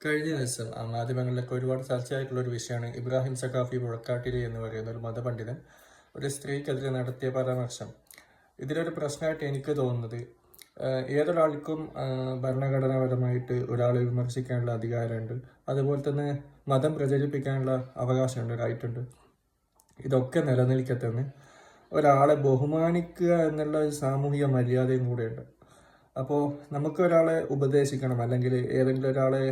കഴിഞ്ഞ ദിവസം മാധ്യമങ്ങളിലൊക്കെ ഒരുപാട് ചർച്ചയായിട്ടുള്ള ഒരു വിഷയമാണ് ഇബ്രാഹിം സഖാഫി മുഴക്കാട്ടിരി എന്ന് പറയുന്ന ഒരു മതപണ്ഡിതൻ ഒരു സ്ത്രീക്കെതിരെ നടത്തിയ പരാമർശം. ഇതിലൊരു പ്രശ്നമായിട്ട് എനിക്ക് തോന്നുന്നത്, ഏതൊരാൾക്കും ഭരണഘടനാപരമായിട്ട് ഒരാളെ വിമർശിക്കാനുള്ള അധികാരമുണ്ട്. അതുപോലെ തന്നെ മതം പ്രചരിപ്പിക്കാനുള്ള അവകാശമുണ്ട്, റൈറ്റുണ്ട്. ഇതൊക്കെ നിലനിൽക്കത്തന്നെ ഒരാളെ ബഹുമാനിക്കുക എന്നുള്ള ഒരു സാമൂഹിക മര്യാദയും കൂടെയുണ്ട്. അപ്പോൾ നമുക്ക് ഒരാളെ ഉപദേശിക്കണം, അല്ലെങ്കിൽ ഏതെങ്കിലും ഒരാളെ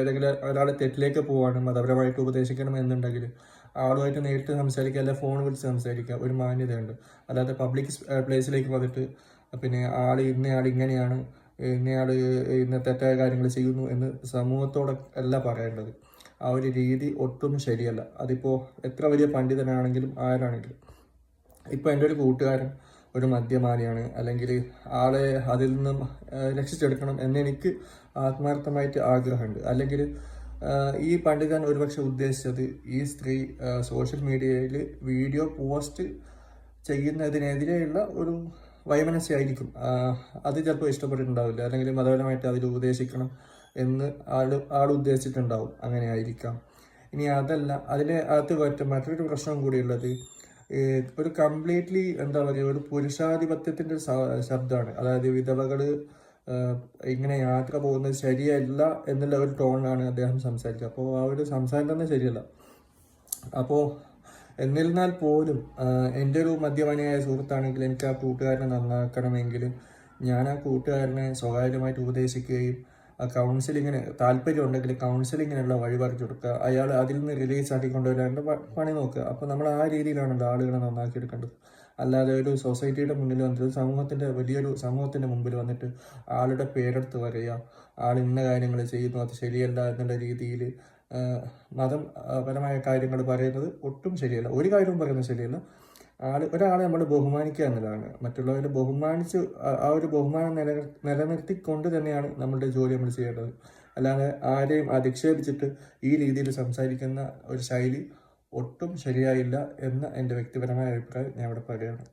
ഏതെങ്കിലും ഒരാളെ തെറ്റിലേക്ക് പോവാണ് മതപരമായിട്ട് ഉപദേശിക്കണം എന്നുണ്ടെങ്കിൽ ആളുമായിട്ട് നേരിട്ട് സംസാരിക്കുക, അല്ലെങ്കിൽ ഫോൺ വിളിച്ച് സംസാരിക്കുക, ഒരു മാന്യതയുണ്ട്. അല്ലാതെ പബ്ലിക് പ്ലേസിലേക്ക് വന്നിട്ട് പിന്നെ ഇന്നയാൾ ഇങ്ങനെയാണ്, ഇന്നയാൾ ഇന്ന തെറ്റായ കാര്യങ്ങൾ ചെയ്യുന്നു എന്ന് സമൂഹത്തോടെ അല്ല പറയേണ്ടത്. ആ ഒരു രീതി ഒട്ടും ശരിയല്ല. അതിപ്പോൾ എത്ര വലിയ പണ്ഡിതനാണെങ്കിലും ആരാണെങ്കിലും. ഇപ്പോൾ എൻ്റെ ഒരു കൂട്ടുകാരൻ ഒരു മദ്യപാനിയാണ്, അല്ലെങ്കിൽ ആളെ അതിൽ നിന്നും രക്ഷിച്ചെടുക്കണം എന്നെനിക്ക് ആത്മാർത്ഥമായിട്ട് ആഗ്രഹമുണ്ട്. അല്ലെങ്കിൽ ഈ പണ്ഡിതൻ ഒരുപക്ഷെ ഉദ്ദേശിച്ചത് ഈ സ്ത്രീ സോഷ്യൽ മീഡിയയിൽ വീഡിയോ പോസ്റ്റ് ചെയ്യുന്നതിനെതിരെയുള്ള ഒരു വൈമനസ്യായിരിക്കും. അത് ചിലപ്പോൾ ഇഷ്ടപ്പെട്ടിട്ടുണ്ടാവില്ല, അല്ലെങ്കിൽ മതപരമായിട്ട് അതിൽ ഉപദേശിക്കണം എന്ന് ആൾ ഉദ്ദേശിച്ചിട്ടുണ്ടാവും. അങ്ങനെ ആയിരിക്കാം. ഇനി അതല്ല, അതിന് അകത്ത് മറ്റൊരു പ്രശ്നം കൂടിയുള്ളത്, ഒരു കംപ്ലീറ്റ്ലി എന്താ പറയുക, ഒരു പുരുഷാധിപത്യത്തിൻ്റെ ശബ്ദമാണ്. അതായത് വിധവകൾ ഇങ്ങനെ യാത്ര പോകുന്നത് ശരിയല്ല എന്നുള്ള ഒരു ടോണിലാണ് അദ്ദേഹം സംസാരിക്കുക. അപ്പോൾ ആ ഒരു സംസാരം തന്നെ ശരിയല്ല. അപ്പോൾ എന്നിരുന്നാൽ പോലും എൻ്റെ ഒരു മദ്യപാനിയായ സുഹൃത്താണെങ്കിൽ എനിക്ക് ആ കൂട്ടുകാരനെ നന്നാക്കണമെങ്കിൽ ഞാൻ ആ കൂട്ടുകാരനെ സ്വകാര്യമായിട്ട് ഉപദേശിക്കുകയും കൗൺസിലിങ്ങിന് താല്പര്യമുണ്ടെങ്കിൽ കൗൺസിലിങ്ങിനുള്ള വഴി പറഞ്ഞു കൊടുക്കുക, അയാൾ അതിൽ നിന്ന് റിലീസ് ആക്കി കൊണ്ടുവരാണ്ട് പണി നോക്കുക. അപ്പോൾ നമ്മൾ ആ രീതിയിലാണല്ലോ ആളുകളെ നന്നാക്കിയെടുക്കേണ്ടത്. അല്ലാതെ ഒരു സൊസൈറ്റിയുടെ മുന്നിൽ വന്നിട്ട് വലിയൊരു സമൂഹത്തിൻ്റെ മുമ്പിൽ വന്നിട്ട് ആളുടെ പേരെടുത്ത് പറയുക, ആൾ ഇന്ന കാര്യങ്ങൾ ചെയ്യുന്നു, അത് ശരിയല്ല എന്നുള്ള രീതിയിൽ മതം പരമായ കാര്യങ്ങൾ പറയുന്നത് ഒട്ടും ശരിയല്ല. ഒരു കാര്യവും പറയുന്നത് ശരിയല്ല. ഒരാളെ നമ്മൾ ബഹുമാനിക്കുക എന്നതാണ്. മറ്റുള്ളവരെ ബഹുമാനിച്ച് ആ ഒരു ബഹുമാനം നിലനിർത്തിക്കൊണ്ട് തന്നെയാണ് നമ്മളുടെ ജോലി നമ്മൾ ചെയ്യേണ്ടത്. അല്ലാതെ ആരെയും അധിക്ഷേപിച്ചിട്ട് ഈ രീതിയിൽ സംസാരിക്കുന്ന ഒരു ശൈലി ഒട്ടും ശരിയായില്ല എന്ന എൻ്റെ വ്യക്തിപരമായ അഭിപ്രായം ഞാൻ ഇവിടെ പറയുകയാണ്.